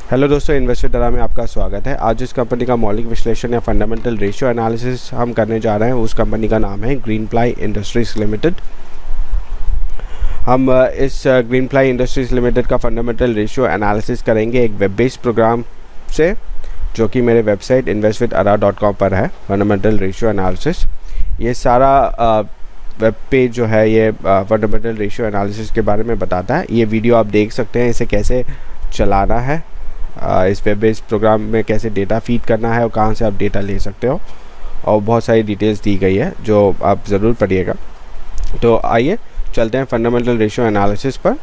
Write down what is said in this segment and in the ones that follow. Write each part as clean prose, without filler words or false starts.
Hello दोस्तों, investor डरा में आपका स्वागत है। आज जिस कंपनी का मौलिक विश्लेषण या फंडामेंटल रेशियो एनालिसिस हम करने जा रहे हैं उस कंपनी का नाम है ग्रीनप्लाई इंडस्ट्रीज लिमिटेड। हम इस ग्रीनप्लाई इंडस्ट्रीज लिमिटेड का फंडामेंटल रेशियो एनालिसिस करेंगे एक वेब बेस्ड प्रोग्राम से, जो कि मेरे वेबसाइट investwithara.com पर है। फंडामेंटल रेशियो एनालिसिस, ये सारा वेब पेज जो है ये फंडामेंटल रेशियो एनालिसिस के बारे में बताता है। ये वीडियो आप देख सकते हैं, इसे कैसे चलाना है, इस वेब बेस्ड प्रोग्राम में कैसे डेटा फीड करना है और कहाँ से आप डेटा ले सकते हो, और बहुत सारी डिटेल्स दी गई है जो आप ज़रूर पढ़िएगा। तो आइए चलते हैं फंडामेंटल रेशियो एनालिसिस पर।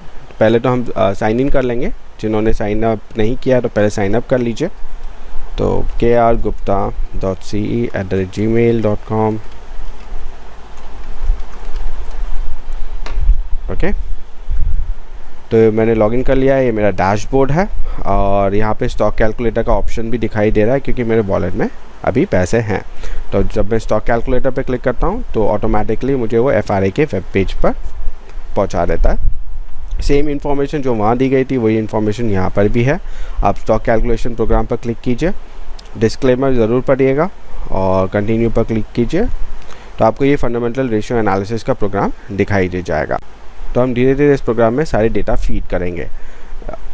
पहले तो हम साइन इन कर लेंगे। जिन्होंने साइन अप नहीं किया तो पहले साइन अप कर लीजिए। तो krgupta.ce@gmail.com। ओके, तो मैंने लॉगिन कर लिया है। ये मेरा डैशबोर्ड है और यहाँ पे स्टॉक कैलकुलेटर का ऑप्शन भी दिखाई दे रहा है क्योंकि मेरे वॉलेट में अभी पैसे हैं। तो जब मैं स्टॉक कैलकुलेटर पे क्लिक करता हूँ तो ऑटोमेटिकली मुझे वो FRA के वेब पेज पर पहुँचा देता है। सेम इन्फॉर्मेशन जो वहाँ दी गई थी वही इन्फॉर्मेशन यहाँ पर भी है। आप स्टॉक कैलकुलेशन प्रोग्राम पर क्लिक कीजिए, डिस्क्लेमर ज़रूर पढ़िएगा और कंटिन्यू पर क्लिक कीजिए, तो आपको ये फंडामेंटल रेशियो एनालिसिस का प्रोग्राम दिखाई दे जाएगा। तो हम धीरे धीरे इस प्रोग्राम में सारे डेटा फीड करेंगे।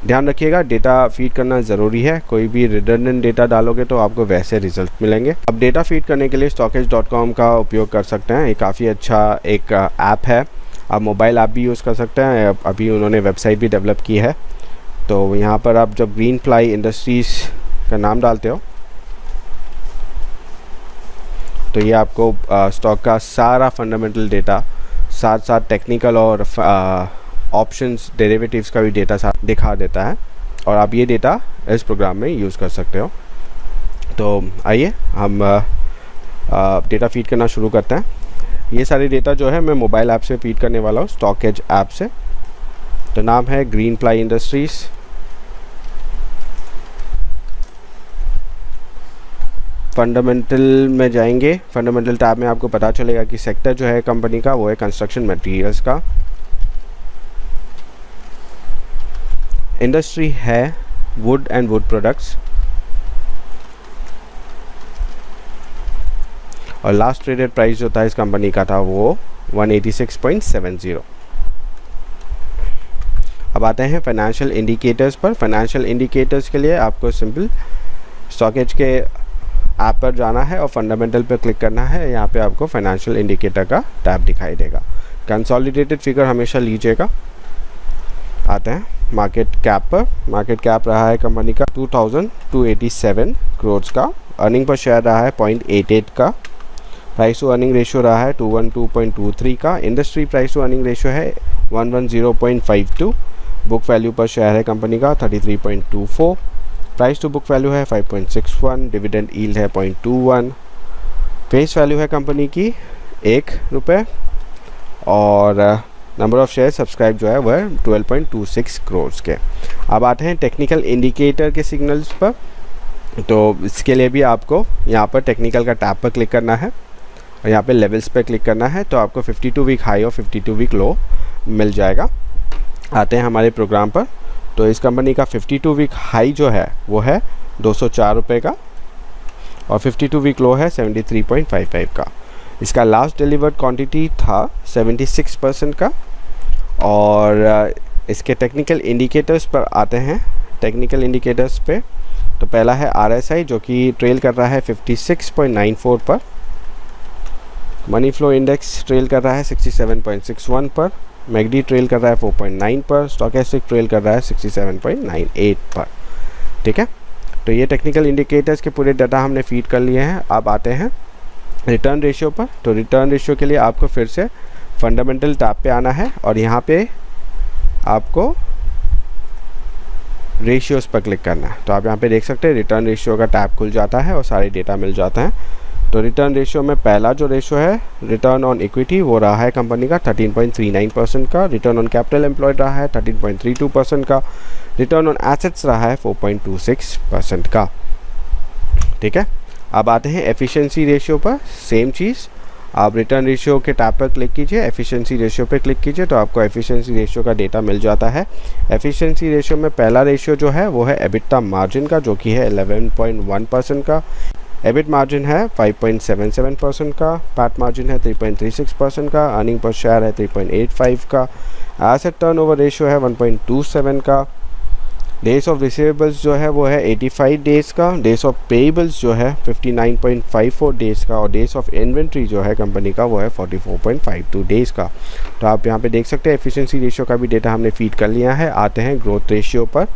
ध्यान रखिएगा, डेटा फीड करना ज़रूरी है। कोई भी रिडंडेंट डेटा डालोगे तो आपको वैसे रिजल्ट मिलेंगे। अब डेटा फीड करने के लिए stockage.com का उपयोग कर सकते हैं। ये काफ़ी अच्छा एक ऐप है। आप मोबाइल ऐप भी यूज़ कर सकते हैं। अभी उन्होंने वेबसाइट भी डेवलप की है। तो यहाँ पर आप जब ग्रीनप्लाई इंडस्ट्रीज़ का नाम डालते हो तो ये आपको स्टॉक का सारा फंडामेंटल डेटा, साथ साथ टेक्निकल और ऑप्शंस डेरिवेटिव्स का भी डेटा साथ दिखा देता है, और आप ये डेटा इस प्रोग्राम में यूज़ कर सकते हो। तो आइए हम डेटा फीड करना शुरू करते हैं। ये सारे डेटा जो है मैं मोबाइल ऐप से फीड करने वाला हूँ, स्टॉकेज ऐप से। तो नाम है ग्रीनप्लाई इंडस्ट्रीज़। फंडामेंटल में जाएंगे। फंडामेंटल टैब में आपको पता चलेगा कि सेक्टर जो है कंपनी का वो है कंस्ट्रक्शन मटेरियल्स का। इंडस्ट्री है वुड एंड वुड प्रोडक्ट्स, और लास्ट ट्रेडेड प्राइस जो था इस कंपनी का था वो 186.70। अब आते हैं फाइनेंशियल इंडिकेटर्स पर। फाइनेंशियल इंडिकेटर्स के लिए आपको सिंपल स्टॉकेज के ऐप पर जाना है और फंडामेंटल पर क्लिक करना है। यहाँ पे आपको फाइनेंशियल इंडिकेटर का टैब दिखाई देगा। कंसोलिडेटेड फिगर हमेशा लीजिएगा। आते हैं मार्केट कैप पर। मार्केट कैप रहा है कंपनी का 2287 करोड़ का। अर्निंग पर शेयर रहा है 0.88 का। प्राइस टू अर्निंग रेशियो रहा है 212.23 का। Industry price to earning ratio है 110.52। बुक वैल्यू पर शेयर है कंपनी का 33.24। प्राइस टू बुक वैल्यू है 5.61। डिविडेंड यील्ड है 0.21। फेस वैल्यू है कंपनी की ₹1, और नंबर ऑफ़ शेयर सब्सक्राइब जो है वह 12.26 करोड़ के। अब आते हैं टेक्निकल इंडिकेटर के सिग्नल्स पर। तो इसके लिए भी आपको यहाँ पर टेक्निकल का टैब पर क्लिक करना है और यहाँ पे लेवल्स पर क्लिक करना है। तो आपको 52 वीक हाई और 52 वीक लो मिल जाएगा। आते हैं हमारे प्रोग्राम पर। तो इस कंपनी का 52 वीक हाई जो है वो है ₹204 का, और 52 वीक लो है 73.55 का। इसका लास्ट डिलीवर्ड क्वांटिटी था 76% का। और इसके टेक्निकल इंडिकेटर्स पर आते हैं। टेक्निकल इंडिकेटर्स पे तो पहला है RSI जो कि ट्रेल कर रहा है 56.94 पर। मनी फ्लो इंडेक्स ट्रेल कर रहा है 67.61 पर। मैगडी ट्रेल कर रहा है 4.9 पर। स्टॉकेस्टिक ट्रेल कर रहा है 67.98 पर। ठीक है, तो ये टेक्निकल इंडिकेटर्स के पूरे डाटा हमने फीड कर लिए हैं। अब आते हैं रिटर्न रेशियो पर। तो रिटर्न रेशियो के लिए आपको फिर से फंडामेंटल टैब पे आना है और यहाँ पे आपको रेशियोज़ पर क्लिक करना है। तो आप यहाँ पे देख सकते हैं रिटर्न रेशियो का टैब खुल जाता है और सारे डेटा मिल जाते हैं। तो रिटर्न रेशियो में पहला जो रेशियो है रिटर्न ऑन इक्विटी वो रहा है कंपनी का 13.39% का। रिटर्न ऑन कैपिटल एम्प्लॉयड रहा है 13.32% का। रिटर्न ऑन एसेट्स रहा है 4.26% का। ठीक है, अब आते हैं एफिशिएंसी रेशियो पर। सेम चीज़, आप रिटर्न रेशियो के टैब पर क्लिक कीजिए, एफिशिएंसी रेशियो पे क्लिक कीजिए तो आपको एफिशिएंसी रेशियो का डेटा मिल जाता है। एफिशिएंसी रेशियो में पहला रेशियो जो है वो है एबिटा मार्जिन का, जो कि है 11.1% का। एबिट मार्जिन है 5.77% का। पैट मार्जिन है 3.36% का। अर्निंग पर शेयर है 3.85 का। एसेट टर्नओवर रेशियो है 1.27 का। डेज ऑफ रिसीवेबल्स जो है वो है 85 डेज़ का। डेज ऑफ पेएबल्स जो है 59.54 डेज़ का। और डेज ऑफ इन्वेंट्री जो है कंपनी का वो है 44.52 डेज़ का। तो आप यहाँ पे देख सकते हैं एफिशिएंसी रेशियो का भी डेटा हमने फीड कर लिया है। आते हैं ग्रोथ रेशियो पर।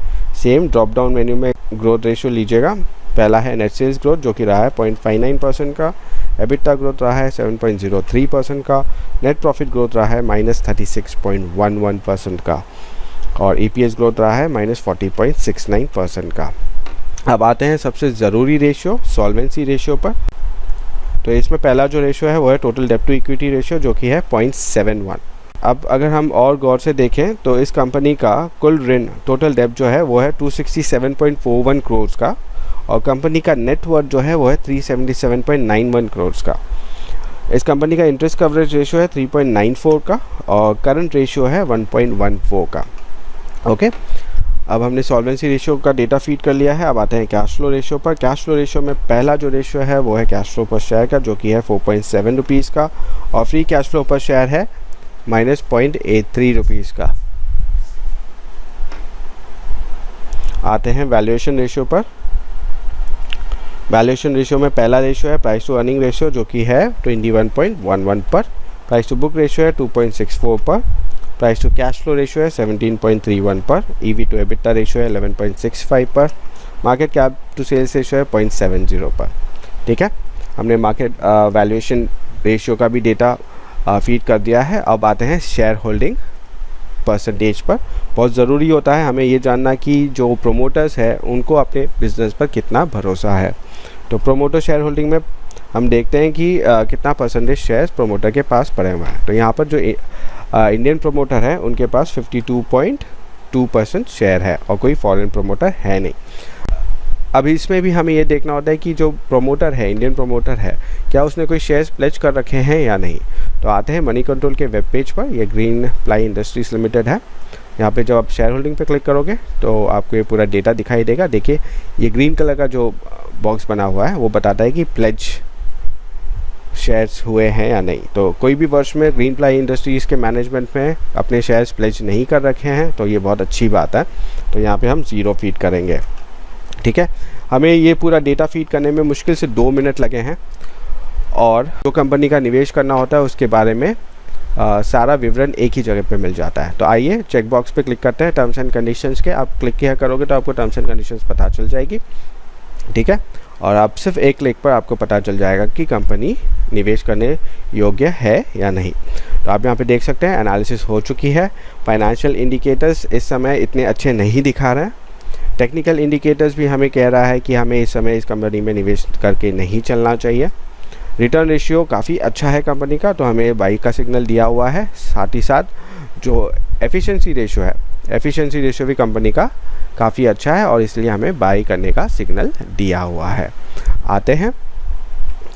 सेम ड्रॉप डाउन मेन्यू में ग्रोथ रेशियो लीजिएगा। पहला है नेट सेल्स ग्रोथ, जो कि रहा है 0.59% का। एबिटा ग्रोथ रहा है 7.03% का। नेट प्रॉफिट ग्रोथ रहा है -36.11% का। और EPS ग्रोथ रहा है -40.69% का। अब आते हैं सबसे ज़रूरी रेशियो सॉल्वेंसी रेशियो पर। तो इसमें पहला जो रेशियो है वो है टोटल डेब्ट टू इक्विटी रेशियो, जो कि है 0.71। अब अगर हम और गौर से देखें तो इस कंपनी का कुल ऋण टोटल डेब्ट जो है वो है 267.41 करोड़ का। और कंपनी का नेट वर्थ जो है वो है 377.91 करोड़ का। इस कंपनी का इंटरेस्ट कवरेज रेशियो है 3.94 का। और करंट रेशियो है 1.14 का। ओके, अब हमने सॉल्वेंसी रेशियो का डेटा फीड कर लिया है। अब आते हैं कैश फ्लो रेशियो पर। कैश फ्लो रेशियो में पहला जो रेशियो है वो है कैश फ्लो पर शेयर का, जो कि है 4.7 रुपीज़ का। और फ्री कैश फ्लो पर शेयर है -0.83 रुपीज़ का। आते हैं वैल्यूएशन रेशियो पर। वैल्यूएशन रेशियो में पहला रेशियो है प्राइस टू अर्निंग रेशियो, जो कि है 21.11 पर। प्राइस टू बुक रेशियो है 2.64 पर। Price to cash flow ratio है 17.31 पर। EV टू एबिटा रेशियो है 11.65 पर। Market cap to sales ratio है 0.70 पर। ठीक है, हमने मार्केट वैल्यूएशन रेशियो का भी डेटा फीड कर दिया है। अब आते हैं शेयर होल्डिंग परसेंटेज पर। बहुत ज़रूरी होता है हमें ये जानना कि जो प्रोमोटर्स है उनको अपने बिजनेस पर कितना भरोसा है। तो प्रोमोटर शेयर होल्डिंग में हम देखते हैं कि कितना परसेंटेज शेयर्स प्रोमोटर के पास पड़े हुए हैं। तो यहाँ पर जो इंडियन प्रोमोटर है उनके पास 52.2% शेयर है और कोई फॉरेन प्रोमोटर है नहीं। अब इसमें भी हमें ये देखना होता है कि जो प्रोमोटर है, इंडियन प्रोमोटर है, क्या उसने कोई शेयर्स प्लेज कर रखे हैं या नहीं। तो आते हैं मनी कंट्रोल के वेब पेज पर। ये ग्रीन प्लाई इंडस्ट्रीज लिमिटेड है। यहाँ पे जब आप शेयर होल्डिंग पे क्लिक करोगे तो आपको ये पूरा डेटा दिखाई देगा। देखिए ये ग्रीन कलर का जो बॉक्स बना हुआ है वो बताता है कि प्लेज शेयर्स हुए हैं या नहीं। तो कोई भी वर्ष में ग्रीन प्लाई इंडस्ट्रीज़ के मैनेजमेंट में अपने शेयर्स प्लेज नहीं कर रखे हैं तो ये बहुत अच्छी बात है। तो यहाँ पे हम 0 फीड करेंगे। ठीक है, हमें ये पूरा डेटा फीड करने में मुश्किल से 2 मिनट लगे हैं। और जो कंपनी का निवेश करना होता है उसके बारे में सारा विवरण एक ही जगह पे मिल जाता है। तो आइए चेक बॉक्स पे क्लिक करते हैं टर्म्स एंड कंडीशंस के। आप क्लिक किया करोगे तो आपको टर्म्स एंड कंडीशंस पता चल जाएगी। ठीक है, और आप सिर्फ एक क्लिक पर आपको पता चल जाएगा कि कंपनी निवेश करने योग्य है या नहीं। तो आप यहाँ पे देख सकते हैं एनालिसिस हो चुकी है। फाइनेंशियल इंडिकेटर्स इस समय इतने अच्छे नहीं दिखा रहे हैं। टेक्निकल इंडिकेटर्स भी हमें कह रहा है कि हमें इस समय इस कंपनी में निवेश करके नहीं चलना चाहिए। रिटर्न रेशियो काफ़ी अच्छा है कंपनी का, तो हमें बाई का सिग्नल दिया हुआ है। साथ ही साथ जो एफिशिएंसी रेशियो है, एफिशिएंसी रेशियो भी कंपनी का काफ़ी अच्छा है और इसलिए हमें बाई करने का सिग्नल दिया हुआ है। आते हैं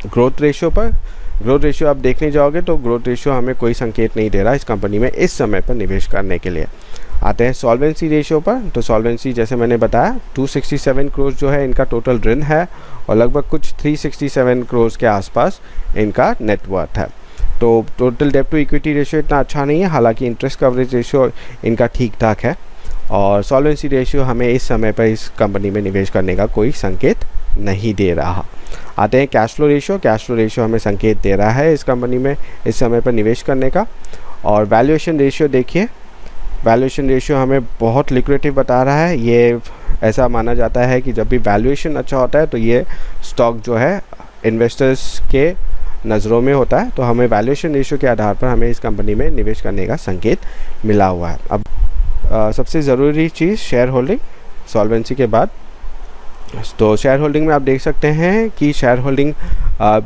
ग्रोथ रेशियो पर। ग्रोथ रेशियो आप देखने जाओगे तो ग्रोथ रेशियो हमें कोई संकेत नहीं दे रहा इस कंपनी में इस समय पर निवेश करने के लिए। आते हैं सॉल्वेंसी रेशियो पर। तो सॉल्वेंसी जैसे मैंने बताया 267 करोड़ जो है इनका टोटल ऋण है और लगभग कुछ 367 करोड़ के आसपास इनका नेटवर्थ है। तो टोटल डेब्ट टू इक्विटी रेशियो इतना अच्छा नहीं है, हालांकि इंटरेस्ट कवरेज रेशियो इनका ठीक ठाक है। और सॉल्वेंसी रेशियो हमें इस समय पर इस कंपनी में निवेश करने का कोई संकेत नहीं दे रहा। आते हैं cash flow ratio. Cash flow ratio हमें संकेत दे रहा है इस कंपनी में इस समय पर निवेश करने का। और वैल्यूएशन रेशियो देखिए, वैल्यूएशन रेशियो हमें बहुत लिक्विडेटिव बता रहा है। ये ऐसा माना जाता है कि जब भी वैल्यूएशन अच्छा होता है तो ये स्टॉक जो है इन्वेस्टर्स के नज़रों में होता है। तो हमें वैल्यूएशन रेशियो के आधार पर हमें इस कंपनी में निवेश करने का संकेत मिला हुआ है। अब सबसे ज़रूरी चीज़ शेयर होल्डिंग सॉल्वेंसी के बाद। तो शेयर होल्डिंग में आप देख सकते हैं कि शेयर होल्डिंग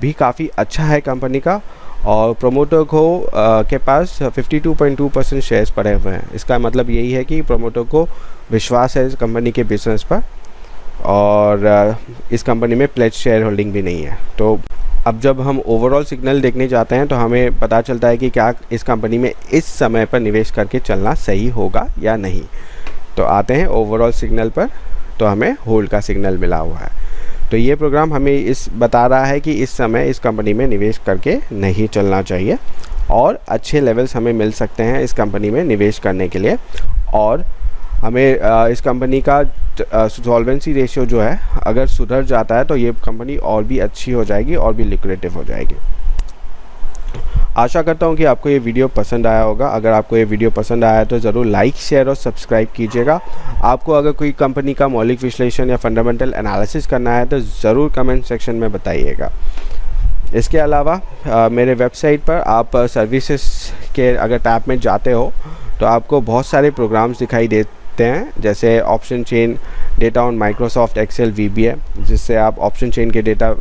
भी काफ़ी अच्छा है कंपनी का और प्रोमोटर को के पास 52.2% शेयर्स पड़े हुए हैं। इसका मतलब यही है कि प्रोमोटर को विश्वास है इस कंपनी के बिजनेस पर और इस कंपनी में प्लेज शेयर होल्डिंग भी नहीं है। तो अब जब हम ओवरऑल सिग्नल देखने जाते हैं तो हमें पता चलता है कि क्या इस कंपनी में इस समय पर निवेश करके चलना सही होगा या नहीं। तो आते हैं ओवरऑल सिग्नल पर, तो हमें होल्ड का सिग्नल मिला हुआ है। तो ये प्रोग्राम हमें इस बता रहा है कि इस समय इस कंपनी में निवेश करके नहीं चलना चाहिए और अच्छे लेवल्स हमें मिल सकते हैं इस कंपनी में निवेश करने के लिए। और हमें इस कंपनी का सॉल्वेंसी रेशियो जो है अगर सुधर जाता है तो ये कंपनी और भी अच्छी हो जाएगी और भी लिक्विडेटिव हो जाएगी। आशा करता हूँ कि आपको ये वीडियो पसंद आया होगा। अगर आपको ये वीडियो पसंद आया तो ज़रूर लाइक, शेयर और सब्सक्राइब कीजिएगा। आपको अगर कोई कंपनी का मौलिक विश्लेषण या फंडामेंटल एनालिसिस करना है तो ज़रूर कमेंट सेक्शन में बताइएगा। इसके अलावा मेरे वेबसाइट पर आप सर्विसेज के अगर टैब में जाते हो तो आपको बहुत सारे प्रोग्राम्स दिखाई देते हैं, जैसे option chain data on Microsoft Excel VBA, जिससे आप ऑप्शन चेन के डेटा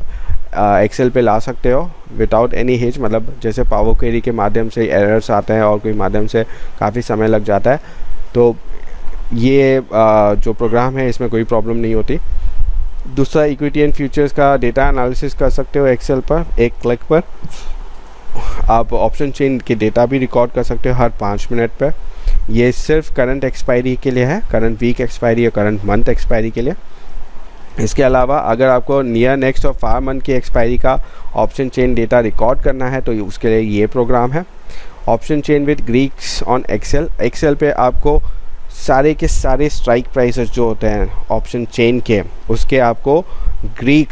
एक्सेल पे ला सकते हो विदाउट एनी हिच। मतलब जैसे पावर क्वेरी के माध्यम से एरर्स आते हैं और कोई माध्यम से काफ़ी समय लग जाता है, तो ये जो प्रोग्राम है इसमें कोई प्रॉब्लम नहीं होती। दूसरा, इक्विटी एंड फ्यूचर्स का डेटा एनालिसिस कर सकते हो एक्सेल पर। एक क्लिक पर आप ऑप्शन चेन के डेटा भी रिकॉर्ड कर सकते हो हर 5 मिनट पर। ये सिर्फ करंट एक्सपायरी के लिए है, करंट वीक एक्सपायरी या करंट मंथ एक्सपायरी के लिए। इसके अलावा अगर आपको नियर नेक्स्ट और फार मंथ की एक्सपायरी का ऑप्शन चेन डेटा रिकॉर्ड करना है तो उसके लिए ये प्रोग्राम है, option chain with greeks on Excel. Excel पे आपको सारे के सारे स्ट्राइक प्राइसेस जो होते हैं ऑप्शन चेन के, उसके आपको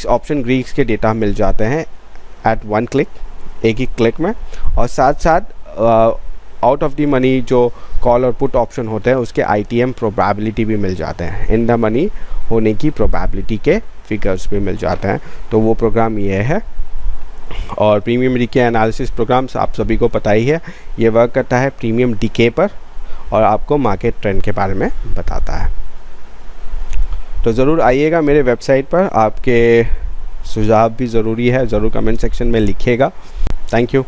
ऑप्शन ग्रीक्स के डेटा मिल जाते हैं एट 1 क्लिक, एक ही क्लिक में। और साथ साथ आउट ऑफ द मनी जो कॉल और पुट ऑप्शन होते हैं उसके ITM प्रोबेबिलिटी भी मिल जाते हैं, इन द मनी होने की प्रोबेबिलिटी के फिगर्स भी मिल जाते हैं। तो वो प्रोग्राम ये है। और प्रीमियम डीके एनालिसिस प्रोग्राम्स आप सभी को पता ही है, ये वर्क करता है प्रीमियम डीके पर और आपको मार्केट ट्रेंड के बारे में बताता है। तो ज़रूर आइएगा मेरे वेबसाइट पर, आपके सुझाव भी ज़रूरी है, ज़रूर कमेंट सेक्शन में लिखिएगा। Thank you.